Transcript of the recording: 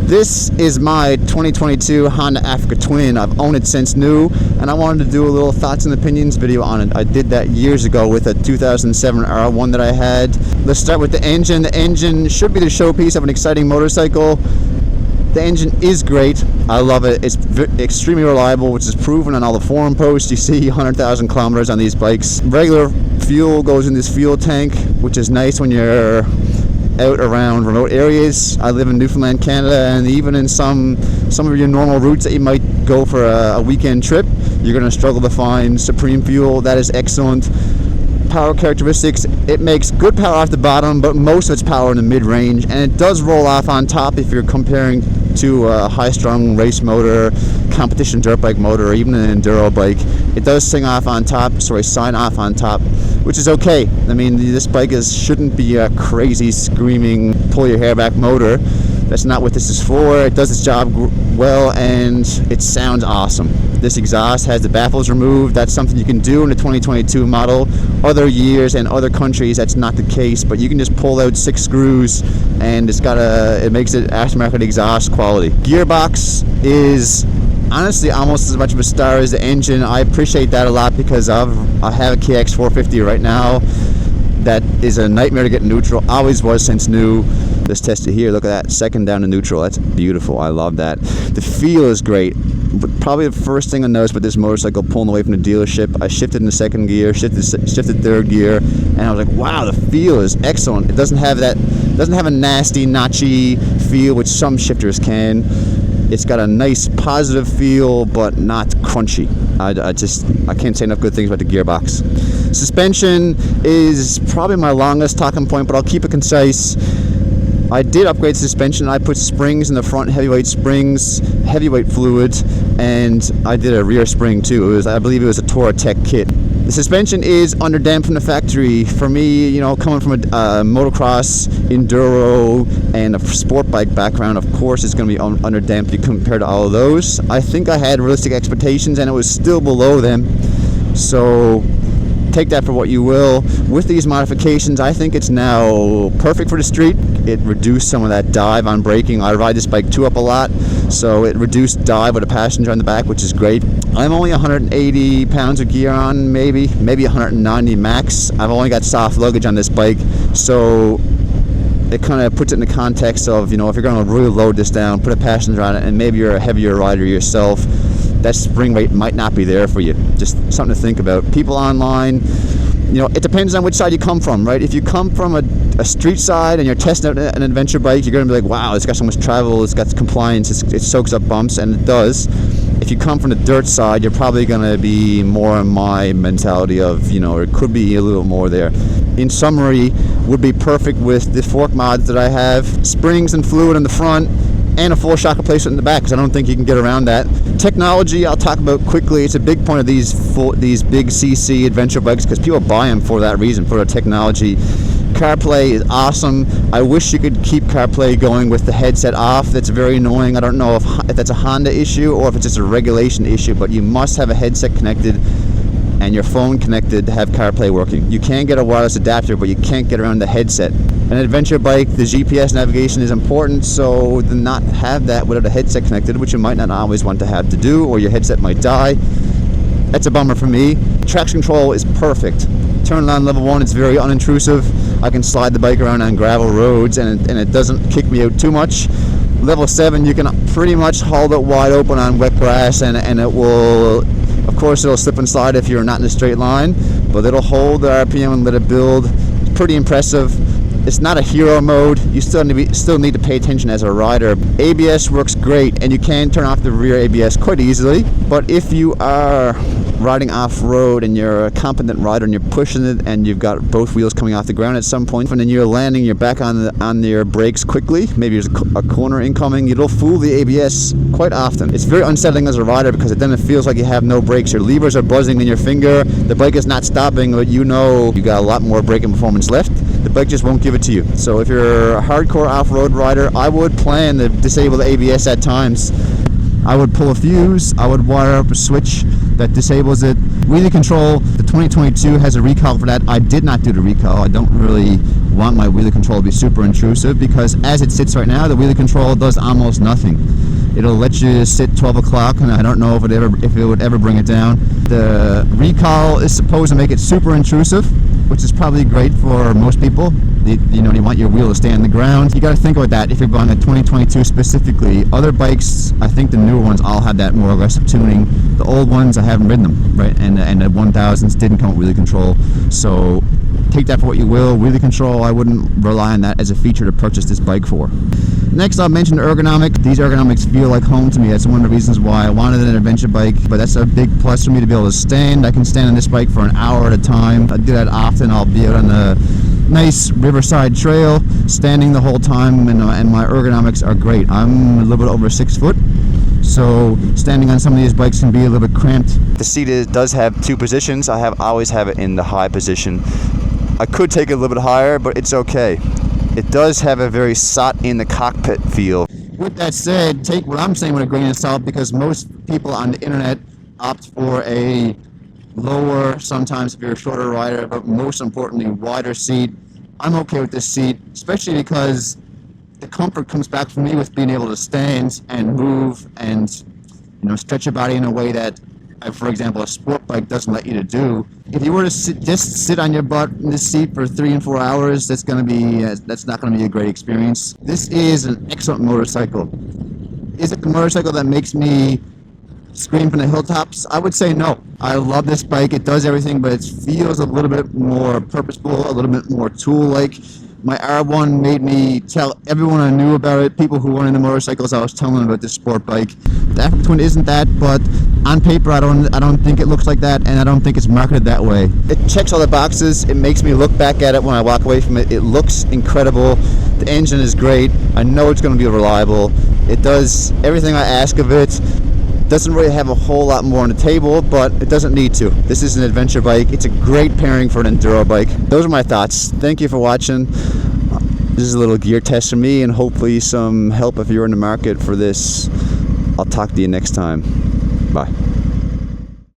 This is my 2022 Honda Africa Twin. I've owned it since new, and I wanted to do a little thoughts and opinions video on it. I did that years ago with a 2007 R1 that I had. Let's start with the engine. The engine should be the showpiece of an exciting motorcycle. The engine is great. I love it. It's extremely reliable, which is proven on all the forum posts. You see 100,000 kilometers on these bikes. Regular fuel goes in this fuel tank, which is nice when you're out around remote areas. I live in Newfoundland, Canada, and even in some of your normal routes that you might go for a weekend trip, you're going to struggle to find Supreme fuel. That is excellent. Power characteristics, it makes good power off the bottom, but most of its power in the mid-range, and it does roll off on top if you're comparing to a high-strung race motor, competition dirt bike motor, or even an enduro bike. It does sign off on top, which is okay. I mean, this bike shouldn't be a crazy, screaming, pull your hair back motor. That's not what this is for. It does its job well, and it sounds awesome. This exhaust has the baffles removed. That's something you can do in the 2022 model. Other years and other countries, that's not the case, but you can just pull out 6 screws, and it makes it aftermarket exhaust quality. Gearbox is honestly almost as much of a star as the engine. I appreciate that a lot because I have a KX 450 right now that is a nightmare to get neutral. Always was since new. Let's test it here. Look at that, second down to neutral. That's beautiful. I love that. The feel is great. But probably the first thing I noticed with this motorcycle pulling away from the dealership, I shifted into second gear, shifted third gear, and I was like, wow, the feel is excellent. It doesn't have a nasty, notchy feel, which some shifters can. It's got a nice positive feel, but not crunchy. I can't say enough good things about the gearbox. Suspension is probably my longest talking point, but I'll keep it concise. I did upgrade suspension. I put springs in the front, heavyweight springs, heavyweight fluid, and I did a rear spring too. I believe it was a Touratech kit. The suspension is underdamped from the factory. For me, coming from a motocross, enduro, and a sport bike background, of course it's going to be underdamped compared to all of those. I think I had realistic expectations, and it was still below them. So take that for what you will. With these modifications, I think it's now perfect for the street. It reduced some of that dive on braking. I ride this bike 2-up a lot, so it reduced dive with a passenger on the back, which is great. I'm only 180 pounds of gear on, maybe 190 max. I've only got soft luggage on this bike, so it kind of puts it in the context of, if you're going to really load this down, put a passenger on it, and maybe you're a heavier rider yourself, that spring weight might not be there for you. Just something to think about. People online, it depends on which side you come from, right? If you come from a street side and you're testing out an adventure bike, you're going to be like, wow, it's got so much travel, it's got compliance, it soaks up bumps, and it does. If you come from the dirt side, you're probably going to be more in my mentality of, it could be a little more there. In summary, would be perfect with the fork mods that I have, springs and fluid in the front, and a full shock replacement in the back, because I don't think you can get around that. Technology, I'll talk about quickly. It's a big point of these big CC adventure bikes, because people buy them for that reason, for the technology. CarPlay is awesome. I wish you could keep CarPlay going with the headset off. That's very annoying. I don't know if that's a Honda issue or if it's just a regulation issue, but you must have a headset connected and your phone connected to have CarPlay working. You can get a wireless adapter, but you can't get around the headset. An adventure bike, the GPS navigation is important, so to not have that without a headset connected, which you might not always want to have to do, or your headset might die, that's a bummer for me. Traction control is perfect. Turn on level 1, it's very unintrusive. I can slide the bike around on gravel roads, and it doesn't kick me out too much. Level 7, you can pretty much hold it wide open on wet grass, and it will, of course, it'll slip and slide if you're not in a straight line, but it'll hold the RPM and let it build. It's pretty impressive. It's not a hero mode. You still need to pay attention as a rider. ABS works great, and you can turn off the rear ABS quite easily. But if you are riding off-road and you're a competent rider and you're pushing it and you've got both wheels coming off the ground at some point, and then you're landing, you're back on your brakes quickly, maybe there's a corner incoming, it'll fool the ABS quite often. It's very unsettling as a rider because then it feels like you have no brakes. Your levers are buzzing in your finger, the bike is not stopping, but you got a lot more braking performance left. The bike just won't give it to you. So if you're a hardcore off-road rider, I would plan to disable the ABS at times. I would pull a fuse, I would wire up a switch that disables it. Wheelie control, the 2022 has a recall for that. I did not do the recall. I don't really want my wheelie control to be super intrusive, because as it sits right now, the wheelie control does almost nothing. It'll let you sit 12 o'clock, and I don't know if it would ever bring it down. The recall is supposed to make it super intrusive, which is probably great for most people. You want your wheel to stay on the ground. You got to think about that if you're buying a 2022 specifically. Other bikes, I think the newer ones all have that more aggressive tuning. The old ones, I haven't ridden them, right? And the 1000s didn't come with wheelie control. So take that for what you will. Wheelie control, I wouldn't rely on that as a feature to purchase this bike for. Next, I'll mention the ergonomic. These ergonomics feel like home to me. That's one of the reasons why I wanted an adventure bike, but that's a big plus for me to be able to stand. I can stand on this bike for an hour at a time. I do that often. I'll be out on a nice riverside trail, standing the whole time, and my ergonomics are great. I'm a little bit over 6 foot, so standing on some of these bikes can be a little bit cramped. The seat does have 2 positions. I always have it in the high position. I could take it a little bit higher, but it's okay. It does have a very sat in the cockpit feel. With that said, take what I'm saying with a grain of salt, because most people on the internet opt for a lower, sometimes if you're a shorter rider, but most importantly, wider seat. I'm okay with this seat, especially because the comfort comes back for me with being able to stand and move and stretch your body in a way that, for example, a sport bike doesn't let you to do. If you were to just sit on your butt in this seat for 3 and 4 hours, that's not going to be a great experience. This is an excellent motorcycle. Is it the motorcycle that makes me scream from the hilltops? I would say no. I love this bike. It does everything, but it feels a little bit more purposeful, a little bit more tool-like. My R1 made me tell everyone I knew about it, people who weren't into motorcycles, I was telling them about this sport bike. The Africa Twin isn't that, but on paper I don't think it looks like that, and I don't think it's marketed that way. It checks all the boxes. It makes me look back at it when I walk away from it. It looks incredible. The engine is great. I know it's going to be reliable. It does everything I ask of it. Doesn't really have a whole lot more on the table, but it doesn't need to. This is an adventure bike. It's a great pairing for an enduro bike. Those are my thoughts. Thank you for watching. This is a little gear test for me, and hopefully some help if you're in the market for this. I'll talk to you next time. Bye.